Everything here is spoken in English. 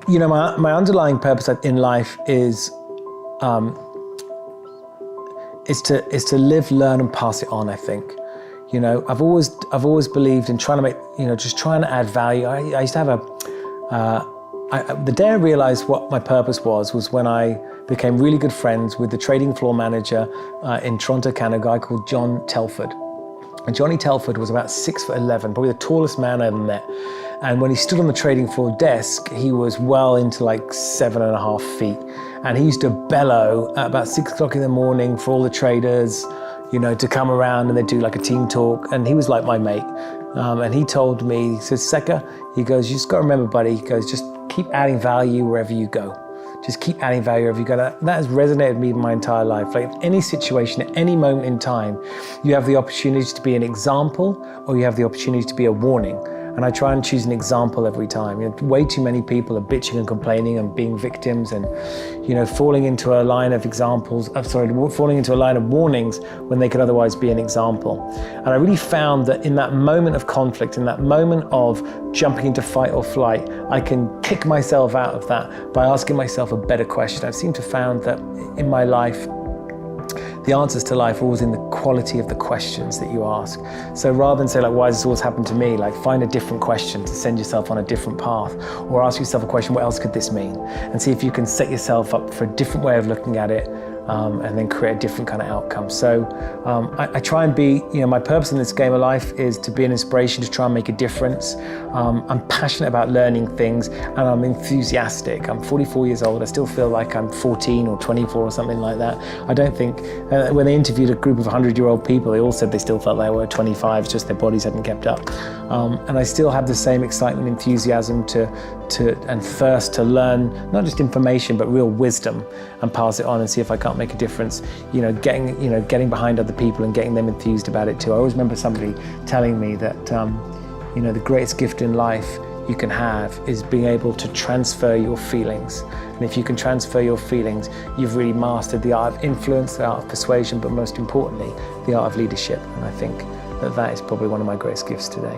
You know, my underlying purpose in life is to live, learn, and pass it on, I think. You know, I've always believed in trying to make, you know, just trying to add value. I used to have the day I realized what my purpose was when I became really good friends with the trading floor manager in Toronto, Canada, a guy called John Telford. And Johnny Telford was about 6'11", probably the tallest man I ever met. And when he stood on the trading floor desk, he was well into like 7.5 feet. And he used to bellow at about 6 o'clock in the morning for all the traders, you know, to come around and they'd do like a team talk. And he was like my mate. And he told me, he says, Secker, he goes, you just got to remember, buddy, he goes, just keep adding value wherever you go. Just keep adding value wherever you go. That has resonated with me my entire life. Like any situation, at any moment in time, you have the opportunity to be an example or you have the opportunity to be a warning. And I try and choose an example every time. You know, way too many people are bitching and complaining and being victims and, you know, falling into a line of falling into a line of warnings when they could otherwise be an example. And I really found that in that moment of conflict, in that moment of jumping into fight or flight, I can kick myself out of that by asking myself a better question. I've seemed to found that in my life, the answers to life are always in the quality of the questions that you ask. So rather than say like, why does this always happen to me? Like find a different question to send yourself on a different path, or ask yourself a question, what else could this mean? And see if you can set yourself up for a different way of looking at it, and then create a different kind of outcome. So I try and be, you know, my purpose in this game of life is to be an inspiration, to try and make a difference. I'm passionate about learning things and I'm enthusiastic. I'm 44 years old. I still feel like I'm 14 or 24 or something like that. I don't think, when they interviewed a group of 100-year-old people, they all said they still felt they were 25, it's just their bodies hadn't kept up. And I still have the same excitement, enthusiasm and thirst to learn, not just information, but real wisdom, and pass it on and see if I can't make a difference, you know, getting behind other people and getting them enthused about it too. I always remember somebody telling me that, you know, the greatest gift in life you can have is being able to transfer your feelings. And if you can transfer your feelings, you've really mastered the art of influence, the art of persuasion, but most importantly, the art of leadership. And I think that is probably one of my greatest gifts today.